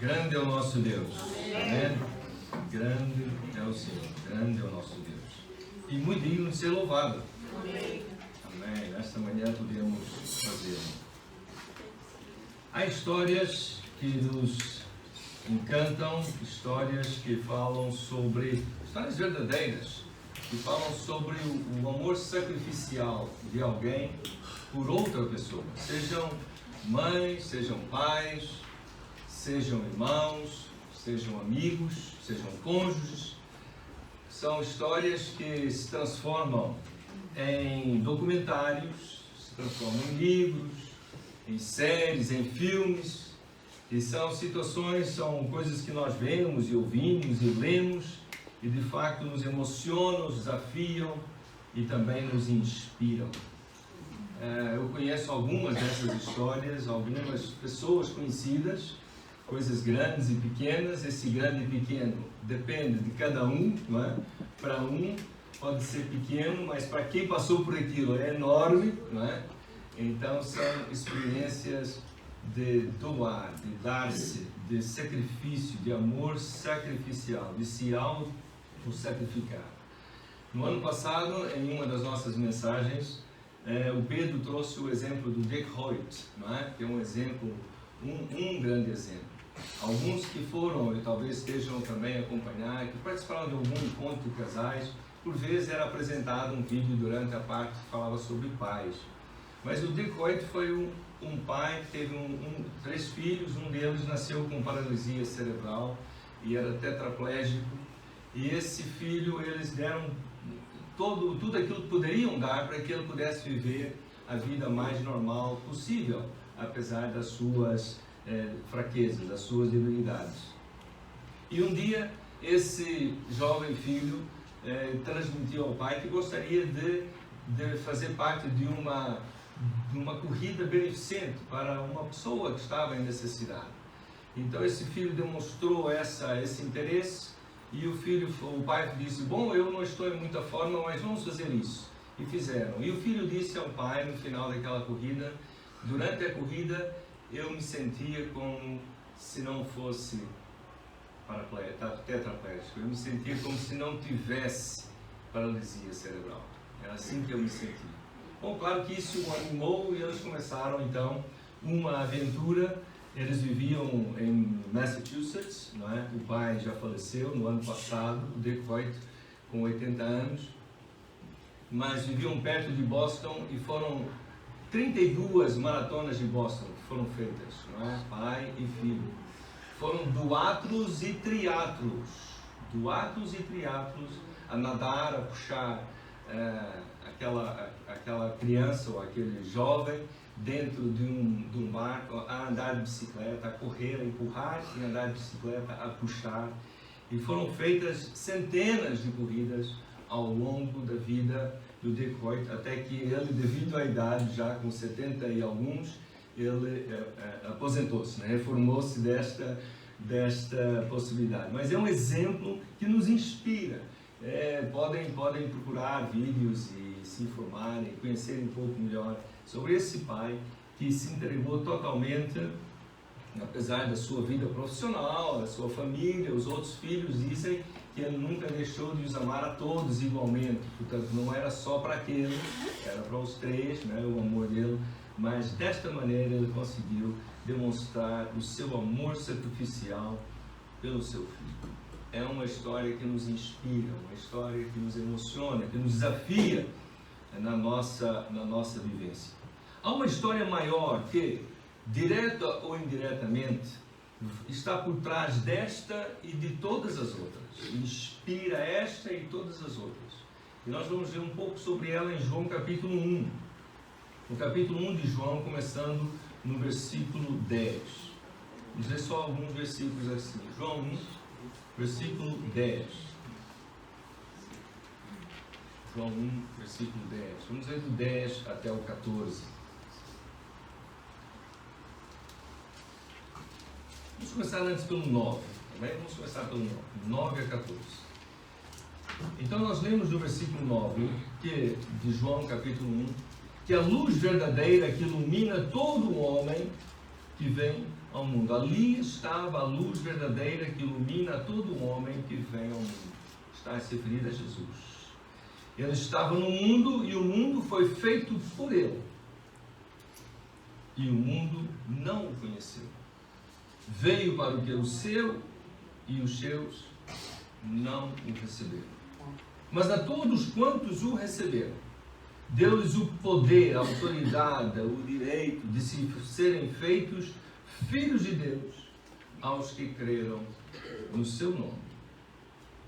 Grande é o nosso Deus. Amém? Grande é o Senhor. Grande é o nosso Deus. E muito digno de ser louvado. Amém. Nesta manhã podemos fazê-lo. Há histórias que nos encantam, histórias que falam sobre, histórias verdadeiras, que falam sobre o amor sacrificial de alguém por outra pessoa. Sejam mães, sejam pais, sejam irmãos, sejam amigos, sejam cônjuges. São histórias que se transformam em documentários, se transformam em livros, em séries, em filmes. E são situações, são coisas que nós vemos e ouvimos e lemos e de facto nos emocionam, nos desafiam e também nos inspiram. Eu conheço algumas dessas histórias, algumas pessoas conhecidas, coisas grandes e pequenas. Esse grande e pequeno depende de cada um, não é? Para um pode ser pequeno, mas para quem passou por aquilo é enorme, não é? Então são experiências de doar, de dar-se, de sacrifício, de amor sacrificial, de se auto-sacrificar. No ano passado, em uma das nossas mensagens, o Pedro trouxe o exemplo do Dick Hoyt, não é? Que é um exemplo, um grande exemplo. Alguns que foram, e talvez estejam também a acompanhar, que participaram de algum encontro de casais, por vezes era apresentado um vídeo durante a parte que falava sobre pais. Mas o Dick Hoyt foi um pai que teve 3 filhos, um deles nasceu com paralisia cerebral e era tetraplégico. E esse filho, eles deram tudo aquilo que poderiam dar para que ele pudesse viver a vida mais normal possível, apesar das suas fraquezas, das suas debilidades. E um dia, esse jovem filho transmitiu ao pai que gostaria de fazer parte de uma corrida beneficente para uma pessoa que estava em necessidade. Então esse filho demonstrou esse interesse e o pai disse: bom, eu não estou em muita forma, mas vamos fazer isso. E fizeram. E o filho disse ao pai no final daquela corrida: durante a corrida eu me sentia como se não fosse tetraplégico, eu me sentia como se não tivesse paralisia cerebral. Era assim que eu me sentia. Bom, claro que isso o animou e eles começaram então uma aventura. Eles viviam em Massachusetts, não é? O pai já faleceu no ano passado, o Dick Hoyt, com 80 anos, mas viviam perto de Boston e foram 32 maratonas de Boston que foram feitas, não é? Pai e filho. Foram duatlos e triatlos, a nadar, a puxar aquela criança ou aquele jovem dentro de um barco, a andar de bicicleta, a correr, a empurrar e andar de bicicleta, a puxar. E foram feitas centenas de corridas ao longo da vida do Dick Hoyt, até que ele, devido à idade, já com 70 e alguns, ele aposentou-se, né? Reformou-se desta possibilidade. Mas é um exemplo que nos inspira. Podem procurar vídeos e se informarem, conhecerem um pouco melhor sobre esse pai que se entregou totalmente, apesar da sua vida profissional, da sua família. Os outros filhos dizem que ele nunca deixou de os amar a todos igualmente, portanto não era só para aquele, era para os 3, né, o amor dele, mas desta maneira ele conseguiu demonstrar o seu amor sacrificial pelo seu filho. É uma história que nos inspira, uma história que nos emociona, que nos desafia na nossa vivência. Há uma história maior que, direta ou indiretamente, está por trás desta e de todas as outras. Inspira esta e todas as outras. E nós vamos ver um pouco sobre ela em João capítulo 1. No capítulo 1 de João, começando no versículo 10. Vamos ver só alguns versículos assim. João 1, versículo 10. João 1, versículo 10. Vamos ver do 10 até o 14. Vamos começar antes pelo 9. Também vamos começar pelo 9. 9 a 14. Então nós lemos no versículo 9, de João capítulo 1, que a luz verdadeira que ilumina todo homem que vem ao mundo. Ali estava a luz verdadeira que ilumina todo homem que vem ao mundo. Está a se referir a Jesus. Ele estava no mundo e o mundo foi feito por ele. E o mundo não o conheceu. Veio para o que é o seu e os seus não o receberam. Mas a todos quantos o receberam, deu-lhes o poder, a autoridade, o direito de serem feitos filhos de Deus aos que creram no seu nome,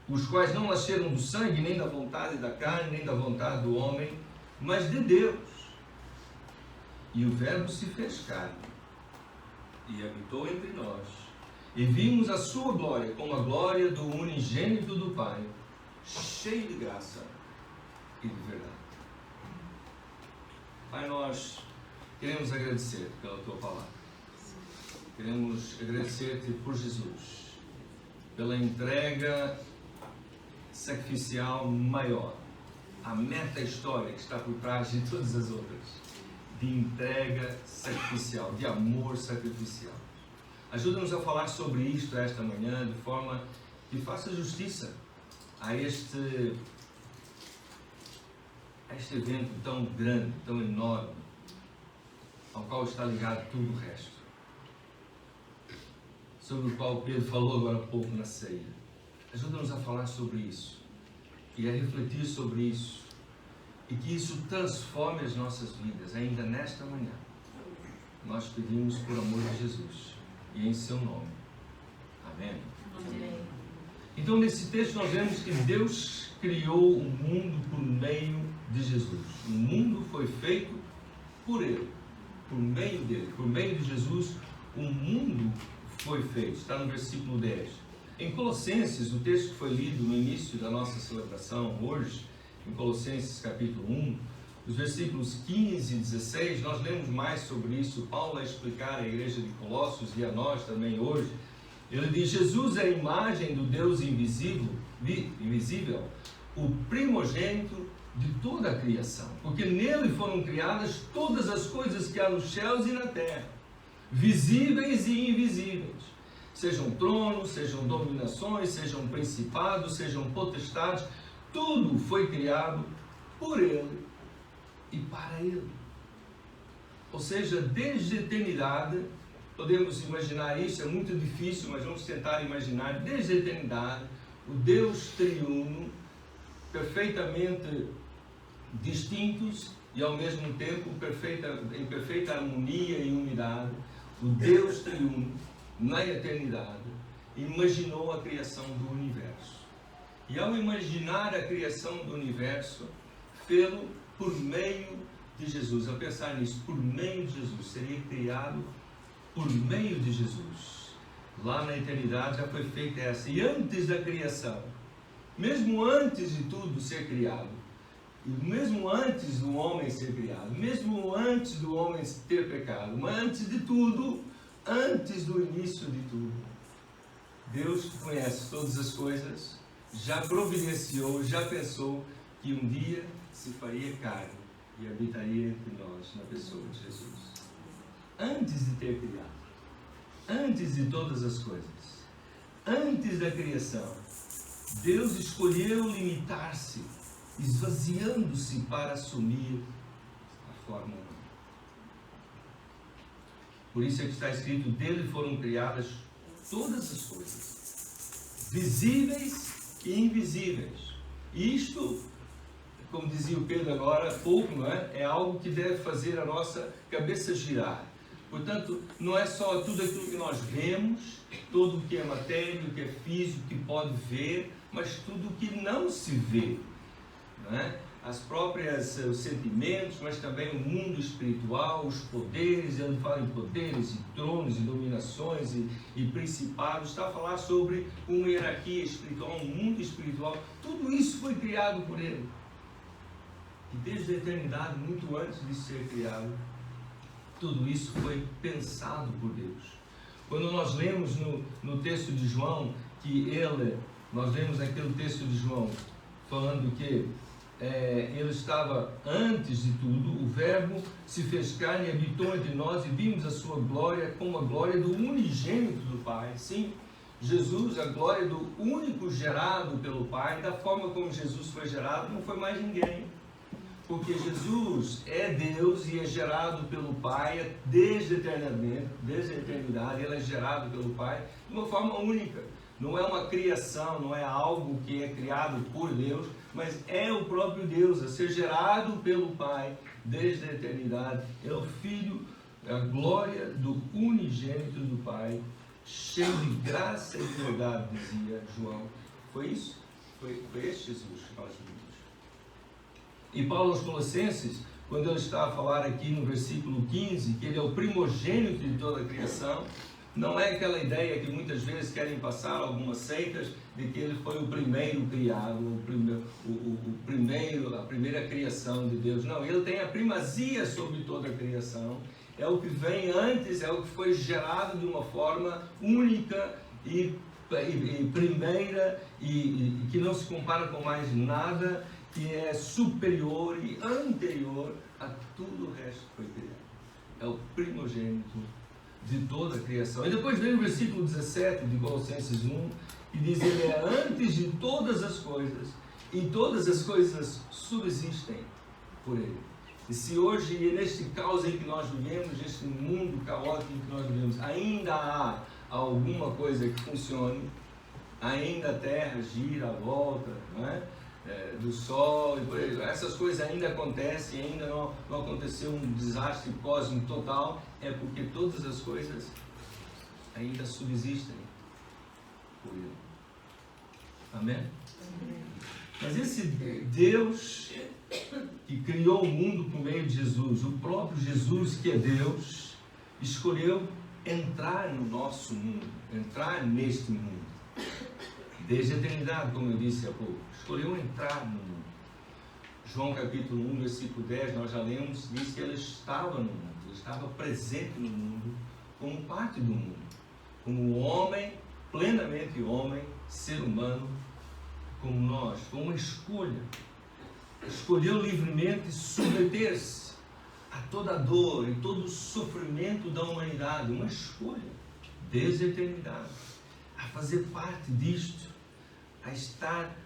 os quais não nasceram do sangue, nem da vontade da carne, nem da vontade do homem, mas de Deus. E o Verbo se fez carne e habitou entre nós, e vimos a sua glória como a glória do unigênito do Pai, cheio de graça e de verdade. Pai, nós queremos agradecer pela Tua palavra. Queremos agradecer-te por Jesus, pela entrega sacrificial maior, a meta história que está por trás de todas as outras, de entrega sacrificial, de amor sacrificial. Ajuda-nos a falar sobre isto esta manhã, de forma que faça justiça a este evento tão grande, tão enorme, ao qual está ligado tudo o resto, sobre o qual Pedro falou agora há pouco na ceia. Ajuda-nos a falar sobre isso e a refletir sobre isso, e que isso transforme as nossas vidas ainda nesta manhã. Nós pedimos por amor de Jesus e em seu nome. Amém. Amém. Então, nesse texto nós vemos que Deus criou o mundo por meio de Jesus. O mundo foi feito por Ele, por meio dele, por meio de Jesus. O mundo foi feito. Está no versículo 10. Em Colossenses, o texto que foi lido no início da nossa celebração hoje, em Colossenses capítulo 1, os versículos 15 e 16, nós lemos mais sobre isso. Paulo a explicar à igreja de Colossos e a nós também hoje. Ele diz: Jesus é a imagem do Deus invisível, o primogênito de toda a criação, porque nele foram criadas todas as coisas que há nos céus e na terra, visíveis e invisíveis, sejam tronos, sejam dominações, sejam principados, sejam potestades. Tudo foi criado por Ele e para Ele. Ou seja, desde a eternidade, podemos imaginar isso, é muito difícil, mas vamos tentar imaginar, desde a eternidade, o Deus triuno, perfeitamente distintos e ao mesmo tempo em perfeita harmonia e unidade, o Deus triuno, na eternidade, imaginou a criação do universo. E ao imaginar a criação do universo, fê-lo por meio de Jesus. Ao pensar nisso, por meio de Jesus, seria criado por meio de Jesus. Lá na eternidade já foi feita essa. E antes da criação, mesmo antes de tudo ser criado, e mesmo antes do homem ser criado, mesmo antes do homem ter pecado, mas antes de tudo, antes do início de tudo, Deus que conhece todas as coisas, já providenciou, já pensou que um dia se faria carne e habitaria entre nós na pessoa de Jesus. Antes de ter criado, antes de todas as coisas, antes da criação, Deus escolheu limitar-se, esvaziando-se para assumir a forma humana. Por isso é que está escrito: dele foram criadas todas as coisas, visíveis e invisíveis. Isto, como dizia o Pedro agora há pouco, não é? É algo que deve fazer a nossa cabeça girar. Portanto, não é só tudo aquilo que nós vemos, tudo o que é matéria, o que é físico, que pode ver, mas tudo o que não se vê, não é? As próprias, os sentimentos, mas também o mundo espiritual, os poderes. Ele fala em poderes e tronos e dominações e principados. Está a falar sobre uma hierarquia espiritual, um mundo espiritual. Tudo isso foi criado por Ele. E desde a eternidade, muito antes de ser criado, tudo isso foi pensado por Deus. Quando nós lemos no texto de João, nós lemos naquele texto de João, falando que ele estava antes de tudo, o Verbo se fez carne e habitou entre nós e vimos a sua glória como a glória do unigênito do Pai. Sim, Jesus, a glória do único gerado pelo Pai, da forma como Jesus foi gerado, não foi mais ninguém. Porque Jesus é Deus e é gerado pelo Pai desde a eternidade, ele é gerado pelo Pai de uma forma única. Não é uma criação, não é algo que é criado por Deus, mas é o próprio Deus a ser gerado pelo Pai desde a eternidade. É o Filho, a glória do unigênito do Pai, cheio de graça e verdade, dizia João. Foi isso? Foi este Jesus que nós vimos. E Paulo aos Colossenses, quando ele está a falar aqui no versículo 15, que ele é o primogênito de toda a criação, não é aquela ideia que muitas vezes querem passar algumas seitas de que ele foi o primeiro criado, a primeira criação de Deus. Não, ele tem a primazia sobre toda a criação. É o que vem antes, é o que foi gerado de uma forma única e primeira e que não se compara com mais nada, que é superior e anterior a tudo o resto que foi criado. É o primogênito de toda a criação. E depois vem o versículo 17 de Colossenses 1, que diz: ele é antes de todas as coisas, e todas as coisas subsistem por ele. E se hoje, neste caos em que nós vivemos, neste mundo caótico em que nós vivemos, ainda há alguma coisa que funcione, ainda a Terra gira à volta, não é? Do Sol, essas coisas ainda acontecem, ainda não aconteceu um desastre cósmico total, é porque todas as coisas ainda subsistem por ele. Amém? Mas esse Deus que criou o mundo por meio de Jesus, o próprio Jesus que é Deus, escolheu entrar no nosso mundo, entrar neste mundo. Desde a eternidade, como eu disse há pouco, escolheu entrar no mundo. João capítulo 1, versículo 10, nós já lemos, diz que ele estava no mundo, ele estava presente no mundo, como parte do mundo, como homem, plenamente homem, ser humano, como nós. Foi uma escolha. Escolheu livremente submeter-se a toda a dor e todo o sofrimento da humanidade, uma escolha, desde a eternidade, a fazer parte disto,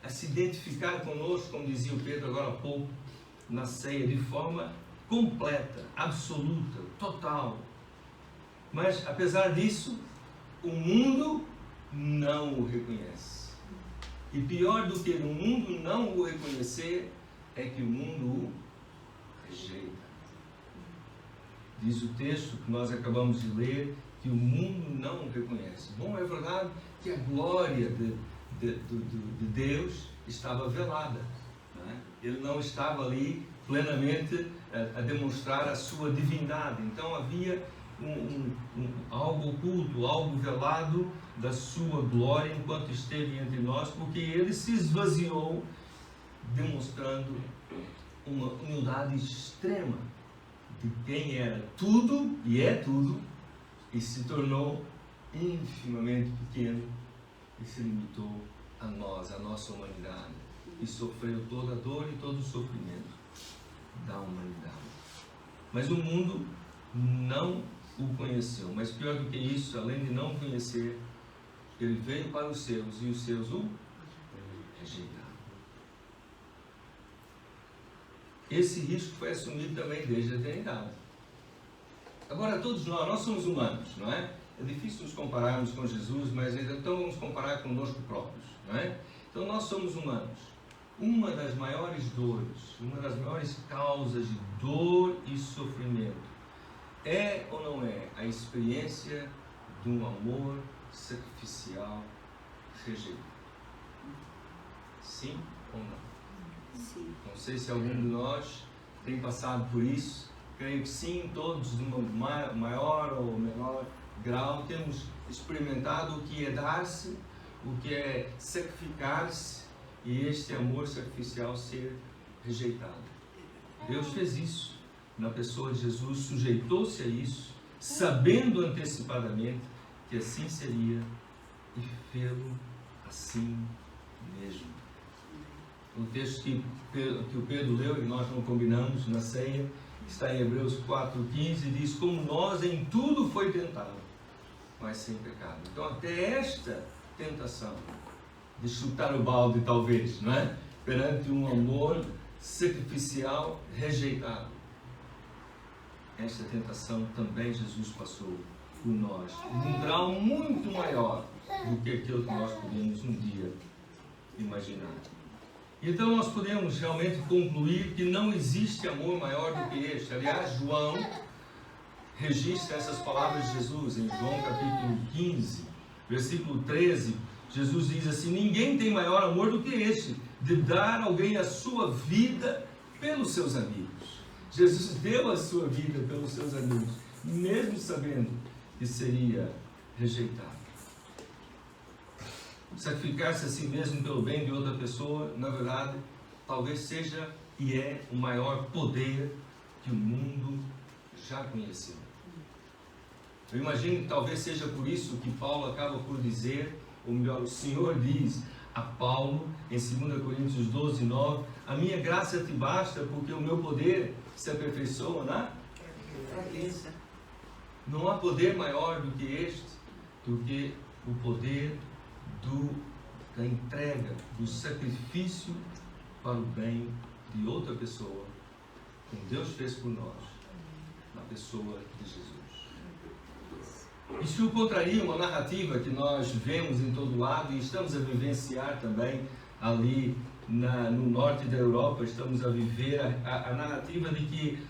a se identificar conosco, como dizia o Pedro agora há pouco, na ceia, de forma completa, absoluta, total. Mas, apesar disso, o mundo não o reconhece. E pior do que o mundo não o reconhecer, é que o mundo o rejeita. Diz o texto que nós acabamos de ler, que o mundo não o reconhece. Bom, é verdade que a glória de Deus estava velada, não é? Ele não estava ali plenamente a demonstrar a sua divindade. Então havia algo oculto, algo velado da sua glória enquanto esteve entre nós, porque ele se esvaziou, demonstrando uma humildade extrema de quem era tudo e é tudo, e se tornou infimamente pequeno e se limitou a nós, a nossa humanidade, e sofreu toda a dor e todo o sofrimento da humanidade. Mas o mundo não o conheceu. Mas pior do que isso, além de não conhecer, ele veio para os seus e os seus o rejeitaram. Esse risco foi assumido também desde a eternidade. Agora, todos nós somos humanos, não é? É difícil nos compararmos com Jesus, mas então vamos comparar conosco próprios, não é? Então nós somos humanos. Uma das maiores dores, uma das maiores causas de dor e sofrimento é ou não é a experiência de um amor sacrificial rejeitado? Sim ou não? Sim. Não sei se algum de nós tem passado por isso. Creio que sim, todos de uma maior ou menor grau temos experimentado o que é dar-se, o que é sacrificar-se e este amor sacrificial ser rejeitado. Deus fez isso na pessoa de Jesus, sujeitou-se a isso, sabendo antecipadamente que assim seria, e fê-lo assim mesmo. O texto que o Pedro leu e nós não combinamos na ceia, está em Hebreus 4,15, diz: como nós em tudo foi tentado, mas sem pecado. Então até esta tentação de chutar o balde, talvez, não é? Perante um amor sacrificial rejeitado, esta tentação também Jesus passou por nós, num grau muito maior do que aquilo que nós podíamos um dia imaginar. Então nós podemos realmente concluir que não existe amor maior do que este. Aliás, João registra essas palavras de Jesus em João capítulo 15, versículo 13. Jesus diz assim: ninguém tem maior amor do que este, de dar alguém a sua vida pelos seus amigos. Jesus deu a sua vida pelos seus amigos, mesmo sabendo que seria rejeitado. Sacrificar-se a si mesmo pelo bem de outra pessoa, na verdade, talvez seja e é o maior poder que o mundo já conheceu. Eu imagino que talvez seja por isso que Paulo acaba por dizer, ou melhor, o Senhor diz a Paulo, em 2 Coríntios 12, 9, a minha graça te basta, porque o meu poder se aperfeiçoa na fraqueza. Não há poder maior do que este, do que o poder da entrega, do sacrifício para o bem de outra pessoa, como Deus fez por nós, na pessoa de Jesus. Isso contraria uma narrativa que nós vemos em todo lado e estamos a vivenciar também ali no norte da Europa. Estamos a viver a narrativa de que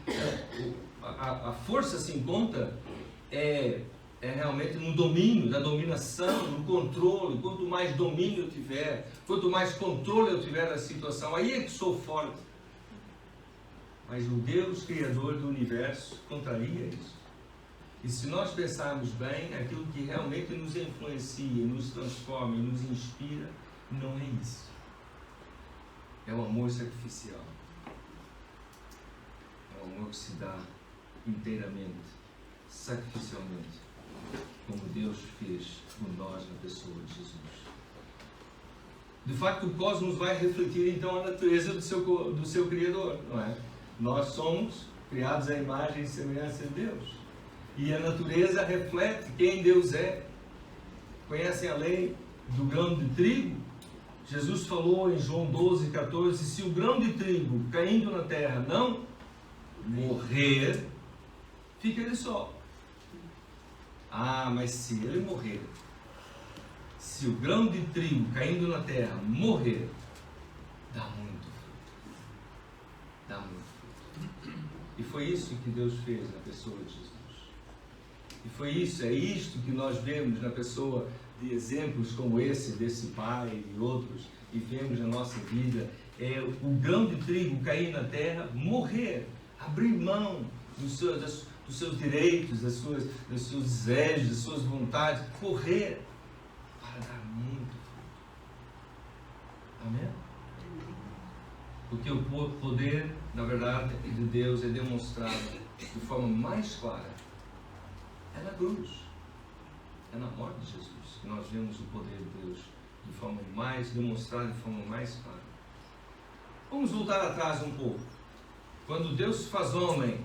a força se encontra realmente no domínio, na dominação, no controle. Quanto mais domínio eu tiver, quanto mais controle eu tiver da situação, aí é que sou forte. Mas o Deus Criador do Universo contraria isso. E se nós pensarmos bem, aquilo que realmente nos influencia, nos transforma e nos inspira, não é isso. É o amor sacrificial. É o amor que se dá inteiramente, sacrificialmente, como Deus fez por nós na pessoa de Jesus. De facto, o cosmos vai refletir então a natureza do seu Criador, não é? Nós somos criados à imagem e semelhança de Deus. E a natureza reflete quem Deus é. Conhecem a lei do grão de trigo? Jesus falou em João 12, 14, se o grão de trigo caindo na terra não morrer, fica ele só. Ah, mas se ele morrer, se o grão de trigo caindo na terra morrer, dá muito fruto. Dá muito fruto. E foi isso que Deus fez na pessoa de Jesus. E foi isso, é isto que nós vemos na pessoa de exemplos como esse, desse pai e outros, e vemos na nossa vida, é o grão de trigo cair na terra, morrer, abrir mão dos seus direitos, dos seus desejos, das suas vontades, correr para dar muito fruto. Amém? Porque o poder, na verdade, de Deus é demonstrado de forma mais clara. É na cruz, é na morte de Jesus que nós vemos o poder de Deus de forma mais demonstrada, de forma mais clara. Vamos voltar atrás um pouco. Quando Deus se faz homem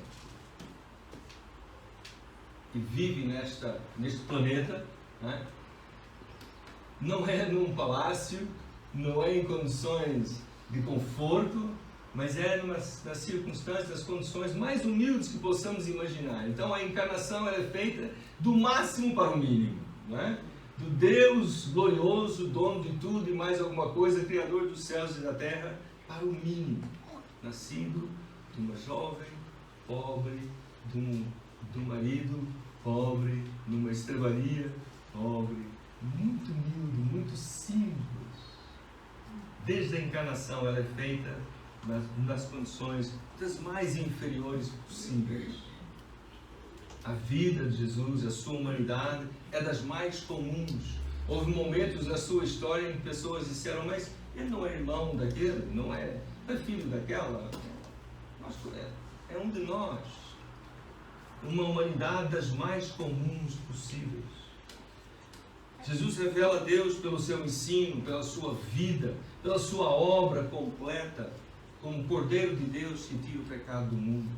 e vive neste planeta, né? Não é num palácio, não é em condições de conforto, mas é nas circunstâncias, nas condições mais humildes que possamos imaginar. Então a encarnação é feita do máximo para o mínimo, não é? Do Deus glorioso, dono de tudo e mais alguma coisa, Criador dos céus e da terra, para o mínimo. Nascido de uma jovem pobre, de um marido pobre, numa estrebaria pobre, muito humilde, muito simples. Desde a encarnação ela é feita nas condições das mais inferiores possíveis. A vida de Jesus, a sua humanidade é das mais comuns. Houve momentos na sua história em que pessoas disseram, mas ele não é irmão daquele, não é filho daquela, é um de nós. Uma humanidade das mais comuns possíveis. Jesus revela a Deus pelo seu ensino, pela sua vida, pela sua obra completa, como Cordeiro de Deus que tira o pecado do mundo,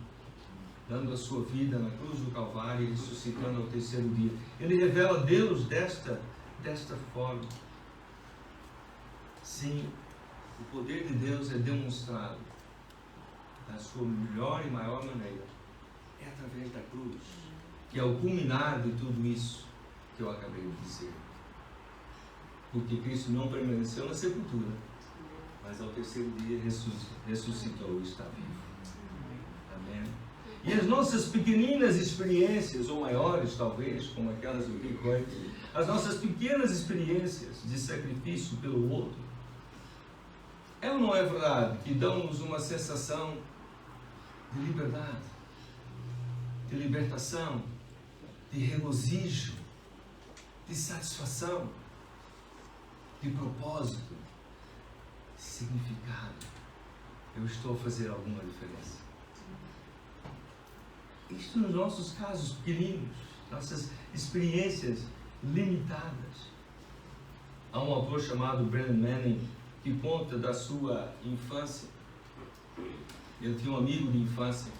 dando a sua vida na cruz do Calvário e ressuscitando ao terceiro dia. Ele revela a Deus desta forma. Sim, o poder de Deus é demonstrado da sua melhor e maior maneira. É através da cruz, que é o culminar de tudo isso que eu acabei de dizer. Porque Cristo não permaneceu na sepultura, mas ao terceiro dia ressuscitou e está vivo. Amém? E as nossas pequeninas experiências, ou maiores talvez, como aquelas do Rick White, as nossas pequenas experiências de sacrifício pelo outro, é ou não é verdade que dão-nos uma sensação de liberdade, de libertação, de regozijo, de satisfação, de propósito, de significado? Eu estou a fazer alguma diferença. Isto nos nossos casos pequeninos, nossas experiências limitadas. Há um autor chamado Brennan Manning que conta da sua infância. Ele tinha um amigo de infância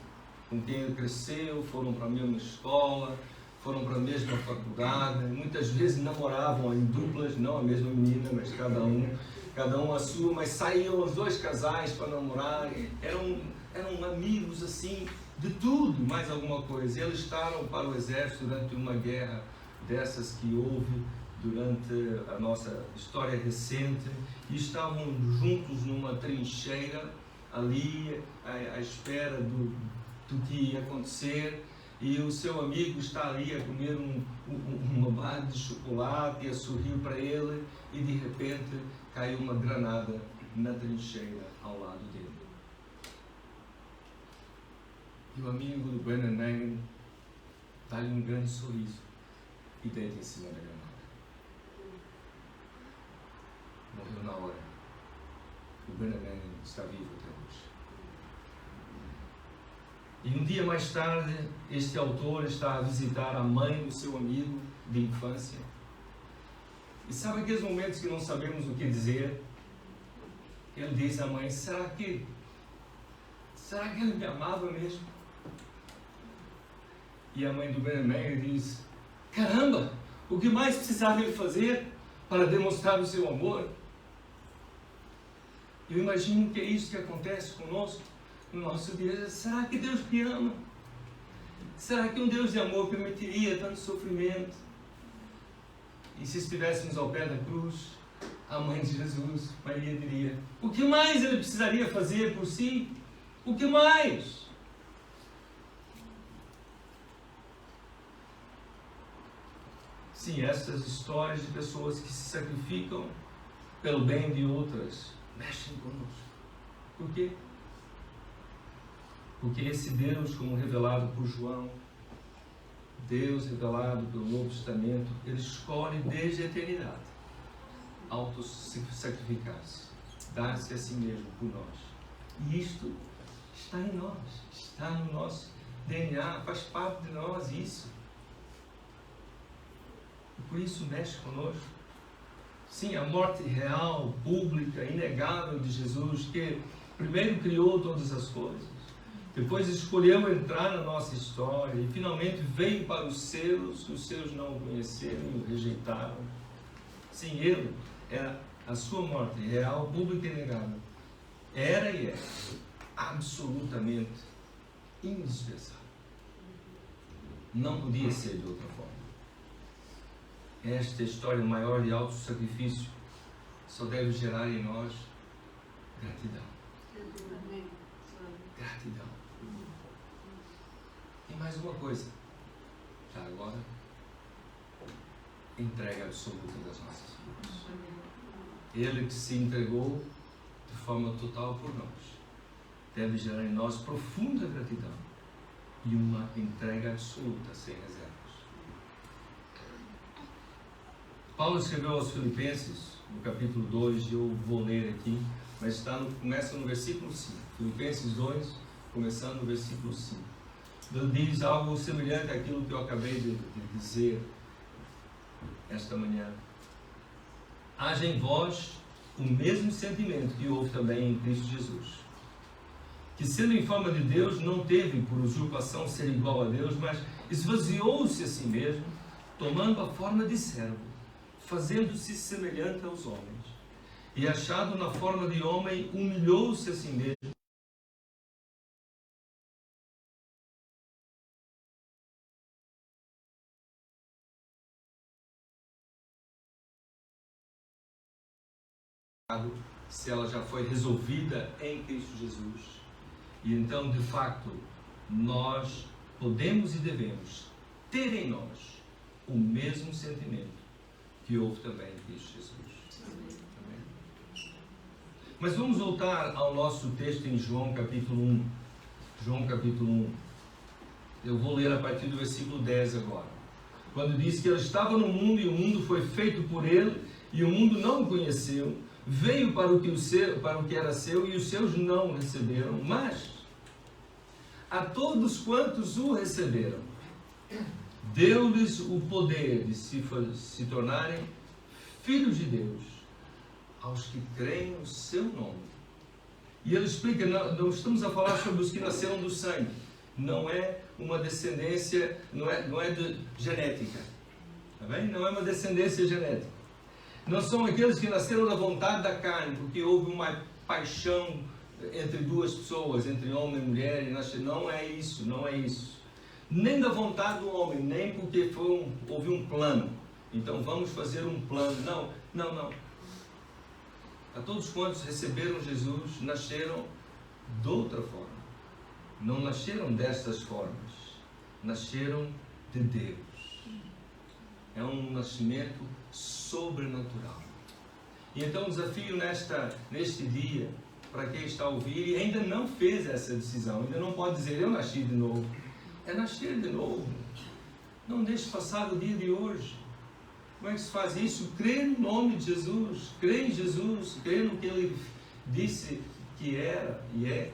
com quem ele cresceu, foram para a mesma escola, foram para a mesma faculdade, muitas vezes namoravam em duplas, não a mesma menina, mas cada um a sua, mas saíam os dois casais para namorar, eram amigos assim, de tudo, mais alguma coisa. Eles estavam para o exército durante uma guerra dessas que houve durante a nossa história recente, e estavam juntos numa trincheira, ali à espera do que ia acontecer, e o seu amigo está ali a comer uma barra de chocolate e a sorrir para ele, e de repente caiu uma granada na trincheira ao lado dele. E o amigo do Brennan Manning dá-lhe um grande sorriso e deita em cima da granada. Morreu na hora. O Brennan Manning está vivo até hoje. E um dia mais tarde, este autor está a visitar a mãe do seu amigo de infância. E sabe aqueles momentos que não sabemos o que dizer? Ele diz à mãe: será que ele me amava mesmo? E a mãe do Brennan Manning diz: caramba, o que mais precisava ele fazer para demonstrar o seu amor? Eu imagino que é isso que acontece conosco no nosso dia. Será que Deus me ama? Será que um Deus de amor permitiria tanto sofrimento? E se estivéssemos ao pé da cruz, a mãe de Jesus, Maria, diria: o que mais ele precisaria fazer por si? O que mais? Sim, essas histórias de pessoas que se sacrificam pelo bem de outras mexem conosco. Por quê? Porque esse Deus, como revelado por João, Deus revelado pelo Novo Testamento, ele escolhe desde a eternidade auto-sacrificar-se, dar-se a si mesmo por nós. E isto está em nós, está no nosso DNA, faz parte de nós isso. E por isso mexe conosco. Sim, a morte real, pública, inegável de Jesus, que primeiro criou todas as coisas, depois escolheu entrar na nossa história e finalmente veio para os seus não o conheceram e o rejeitaram. Sim, ele era a sua morte real, pública e inegável. Era e é absolutamente indispensável. Não podia ser de outra forma. Esta história maior de auto-sacrifício só deve gerar em nós gratidão. Gratidão. E mais uma coisa, já agora, entrega absoluta das nossas vidas. Ele que se entregou de forma total por nós, deve gerar em nós profunda gratidão e uma entrega absoluta, sem reservas. Paulo escreveu aos Filipenses, no capítulo 2, eu vou ler aqui, mas começa no versículo 5. Filipenses 2, começando no versículo 5. Ele diz algo semelhante àquilo que eu acabei de dizer esta manhã. haja em vós o mesmo sentimento que houve também em Cristo Jesus, que sendo em forma de Deus, não teve por usurpação ser igual a Deus, mas esvaziou-se a si mesmo, tomando a forma de servo, fazendo-se semelhante aos homens, e achado na forma de homem, humilhou-se a si mesmo, se ela já foi resolvida em Cristo Jesus. E então, de facto, nós podemos e devemos ter em nós o mesmo sentimento que houve também em Cristo Jesus. Amém? Mas vamos voltar ao nosso texto em João capítulo 1. João capítulo 1. Eu vou ler a partir do versículo 10 agora. Quando diz que ele estava no mundo e o mundo foi feito por ele e o mundo não o conheceu, veio para o que era seu e os seus não o receberam, mas a todos quantos o receberam, deu-lhes o poder de se tornarem filhos de Deus, aos que creem no seu nome. E ele explica, não estamos a falar sobre os que nasceram do sangue, não é uma descendência, não é de genética, tá bem? Não é uma descendência genética. Não são aqueles que nasceram da vontade da carne, porque houve uma paixão entre duas pessoas, entre homem e mulher, e não é isso, não é isso. Nem da vontade do homem, nem porque houve um plano. Então vamos fazer um plano. Não. A todos quantos receberam Jesus, nasceram de outra forma. Não nasceram destas formas. Nasceram de Deus. É um nascimento sobrenatural. E então o desafio neste dia, para quem está a ouvir e ainda não fez essa decisão, ainda não pode dizer, eu nasci de novo. É nascer de novo. Não deixe passar o dia de hoje. Como é que se faz isso? Crê no nome de Jesus. Crê em Jesus. Crê no que Ele disse que era e é.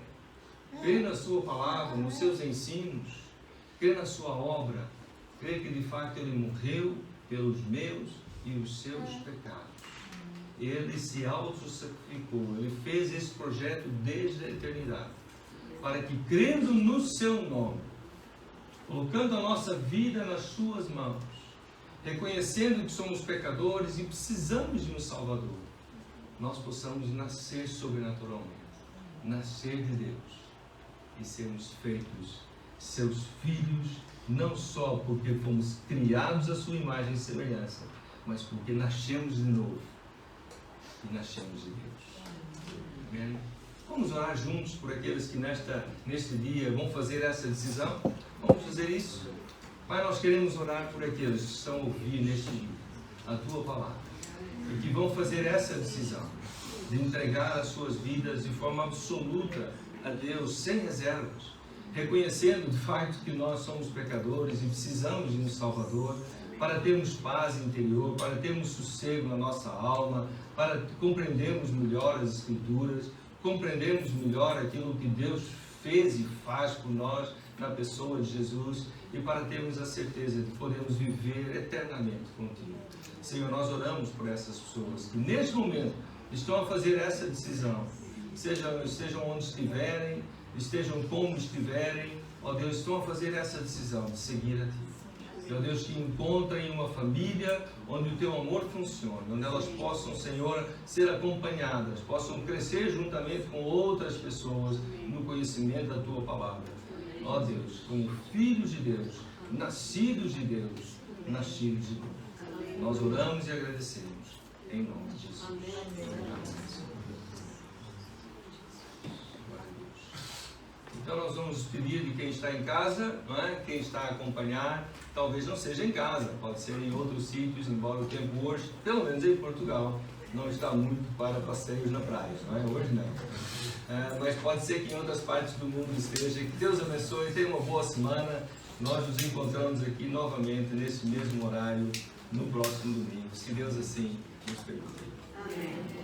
Crê na sua palavra, nos seus ensinos. Crê na sua obra. Crê que de fato Ele morreu pelos meus e os seus pecados. Ele se auto-sacrificou. Ele fez esse projeto desde a eternidade. Para que, crendo no seu nome, colocando a nossa vida nas suas mãos, reconhecendo que somos pecadores e precisamos de um Salvador, nós possamos nascer sobrenaturalmente, nascer de Deus e sermos feitos seus filhos, não só porque fomos criados à sua imagem e semelhança, mas porque nascemos de novo e nascemos de Deus. Amém? Vamos orar juntos por aqueles que neste dia vão fazer essa decisão. Vamos fazer isso. Pai, nós queremos orar por aqueles que estão a ouvir neste dia a Tua palavra e que vão fazer essa decisão de entregar as suas vidas de forma absoluta a Deus, sem reservas, reconhecendo de fato que nós somos pecadores e precisamos de um Salvador para termos paz interior, para termos sossego na nossa alma, para compreendermos melhor as Escrituras, compreendermos melhor aquilo que Deus fez e faz por nós na pessoa de Jesus e para termos a certeza de que podemos viver eternamente contigo. Senhor, nós oramos por essas pessoas que neste momento estão a fazer essa decisão, estejam onde estiverem, estejam como estiverem, ó Deus, estão a fazer essa decisão de seguir a Ti. Ó Deus, que encontrem uma família onde o Teu amor funcione, onde elas possam, Senhor, ser acompanhadas, possam crescer juntamente com outras pessoas no conhecimento da Tua palavra. Ó Deus, como filhos de Deus, nascidos de Deus, nascidos de Deus. Nós oramos e agradecemos, em nome de Jesus. Amém. Então nós vamos pedir de quem está em casa, não é? Quem está a acompanhar, talvez não seja em casa, pode ser em outros sítios, embora o tempo hoje, pelo menos em Portugal, não está muito para passeios na praia, não é? Hoje não. Mas pode ser que em outras partes do mundo esteja. Que Deus abençoe, tenha uma boa semana. Nós nos encontramos aqui novamente nesse mesmo horário no próximo domingo, se Deus assim nos permitir. Amém.